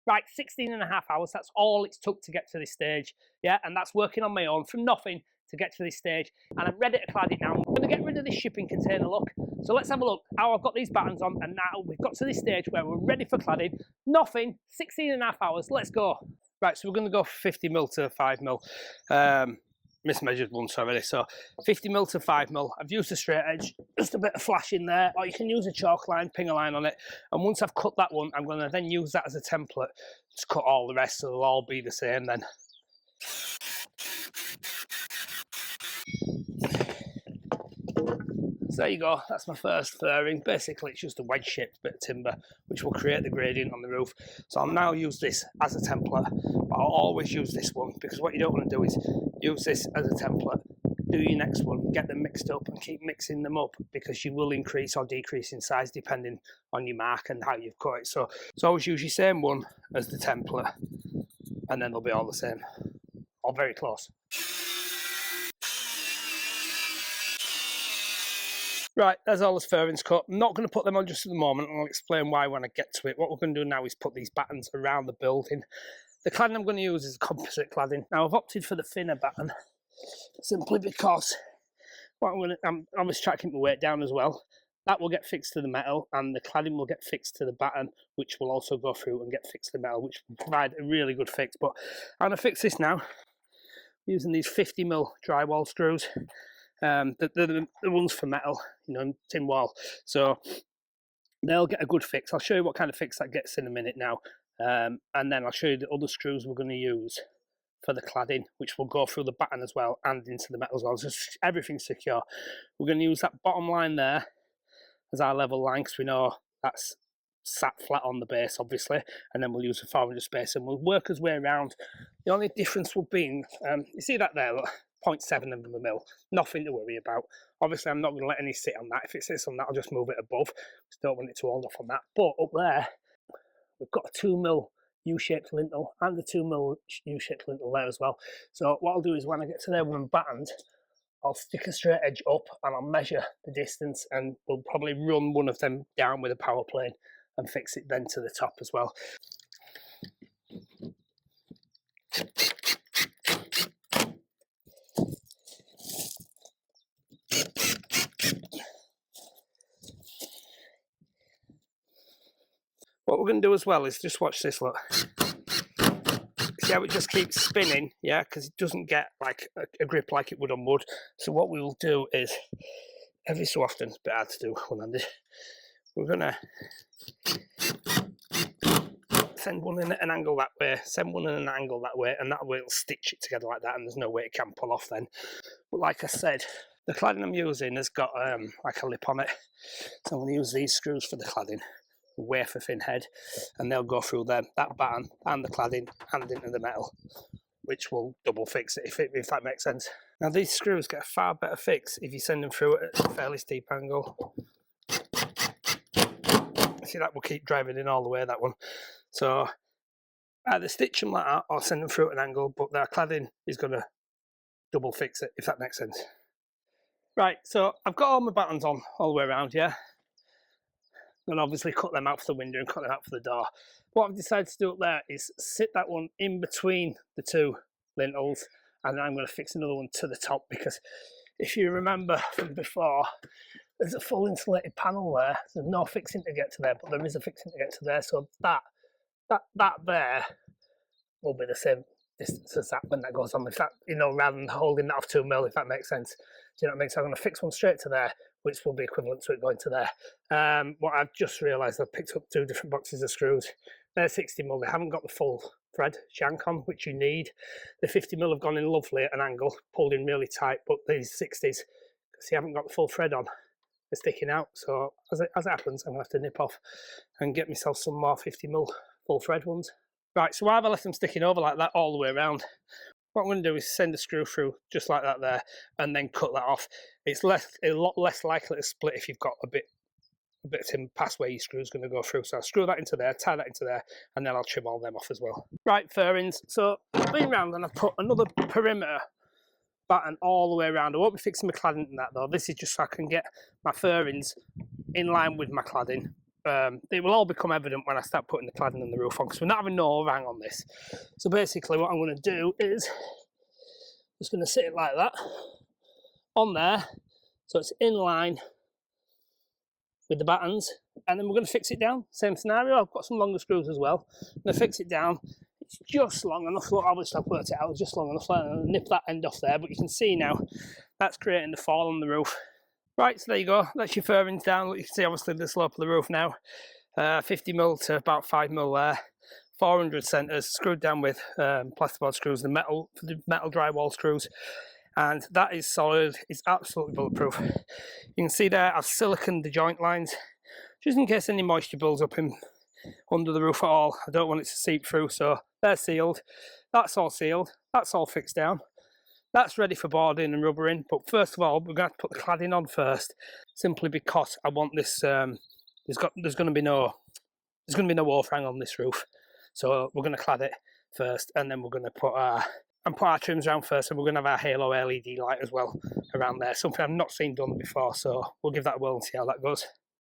Right, 16.5 hours, that's all it's took to get to this stage, yeah, and that's working on my own from nothing to get to this stage, and I'm ready to clad it now. I'm going to get rid of this shipping container look, so let's have a look how I've got these battens on, and now we've got to this stage where we're ready for cladding. Nothing, 16.5 hours, let's go. Right, so we're going to go 50mm to 5mm, mismeasured one, sorry, so 50mm to 5mm. I've used a straight edge, just a bit of flash in there, or you can use a chalk line, ping a line on it, and once I've cut that one, I'm going to then use that as a template to cut all the rest, so they'll all be the same then. So there you go, that's my first furring. Basically it's just a wedge-shaped bit of timber which will create the gradient on the roof. So I'll now use this as a template, but I'll always use this one, because what you don't want to do is use this as a template, do your next one, get them mixed up and keep mixing them up, because you will increase or decrease in size depending on your mark and how you've cut it. So always use your same one as the template, and then they'll be all the same, or very close. Right, there's all the furrings cut. I'm not going to put them on just at the moment, and I'll explain why when I get to it. What we're going to do now is put these battens around the building. The cladding I'm going to use is composite cladding. Now I've opted for the thinner batten, simply because I'm obviously trying to keep my weight down as well. That will get fixed to the metal, and the cladding will get fixed to the batten, which will also go through and get fixed to the metal, which will provide a really good fix. But I'm going to fix this now using these 50mm drywall screws. The ones for metal, you know, tin wall, so they'll get a good fix. I'll show you what kind of fix that gets in a minute now, and then I'll show you the other screws we're going to use for the cladding, which will go through the batten as well and into the metal as well. Just everything's secure. We're going to use that bottom line there as our level line, because we know that's sat flat on the base obviously, and then we'll use a 400 space and we'll work our way around. The only difference will be, you see that there, look, 0.7 of a mil, nothing to worry about. Obviously I'm not going to let any sit on that. If it sits on that, I'll just move it above, just don't want it to hold off on that. But up there we've got a 2mm U-shaped lintel and the 2mm U-shaped lintel there as well. So what I'll do is when I get to there with them battened, I'll stick a straight edge up and I'll measure the distance, and we'll probably run one of them down with a power plane and fix it then to the top as well. What we're going to do as well is just watch this, look. See how it just keeps spinning, yeah, because it doesn't get like a grip like it would on wood. So what we will do is, every so often, it's a bit hard to do one-handed, we're going to send one in at an angle that way, send one in an angle that way, and that way it'll stitch it together like that, and there's no way it can pull off then. But like I said, the cladding I'm using has got like a lip on it, so I'm going to use these screws for the cladding, wafer thin head, and they'll go through them, that batten and the cladding and into the metal, which will double fix it if that makes sense. Now these screws get a far better fix if you send them through at a fairly steep angle. See, that will keep driving in all the way, that one. So either stitch them like that or send them through at an angle, but their cladding is going to double fix it, if that makes sense. Right, so I've got all my battens on all the way around, yeah? And obviously cut them out for the window and cut them out for the door. What I've decided to do up there is sit that one in between the two lintels, and then I'm going to fix another one to the top, because if you remember from before, there's a full insulated panel there. There's no fixing to get to there, but there is a fixing to get to there. So that there will be the same distance as that when that goes on. If that, you know, rather than holding that off 2mm, if that makes sense. Do you know what I mean? So I'm going to fix one straight to there, which will be equivalent to it going to there. What I've just realised, I've picked up 2 different boxes of screws. They're 60mm. They haven't got the full thread shank on, which you need. The 50mm have gone in lovely at an angle, pulled in really tight, but these 60s, because you haven't got the full thread on, they're sticking out. So as it happens, I'm going to have to nip off and get myself some more 50mm full thread ones. Right, so I've left them sticking over like that all the way around. What I'm going to do is send a screw through just like that there, and then cut that off. It's a lot less likely to split if you've got a bit of tin past where your screw's going to go through. So I'll screw that into there, tie that into there, and then I'll trim all them off as well. Right, furrings. So I've been round and I've put another perimeter batten all the way around. I won't be fixing my cladding in that though. This is just so I can get my furrings in line with my cladding, it will all become evident when I start putting the cladding and the roof on, because we're not having no overhang on this. So basically what I'm going to do is just going to sit it like that on there, so it's in line with the battens, and then we're going to fix it down. Same scenario. I've got some longer screws as well. I'm going to fix it down. It's just long enough. Look, obviously I've worked it out. It's just long enough. I'll nip that end off there, but you can see now that's creating the fall on the roof. Right, so there you go. That's your furrings down. Look, you can see obviously the slope of the roof now. 50mm to about 5mm there. 400 centres, screwed down with plasterboard screws, the metal drywall screws, and that is solid. It's absolutely bulletproof. You can see there I've siliconed the joint lines just in case any moisture builds up in under the roof at all. I don't want it to seep through, so they're sealed. That's all sealed. That's all fixed down. That's ready for boarding and rubbering, but first of all we're going to have to put the cladding on first, simply because I want this. There's going to be no overhang on this roof, so we're going to clad it first, and then we're going to put our trims around first, and we're going to have our halo LED light as well around there. Something I've not seen done before, so we'll give that a whirl and see how that goes.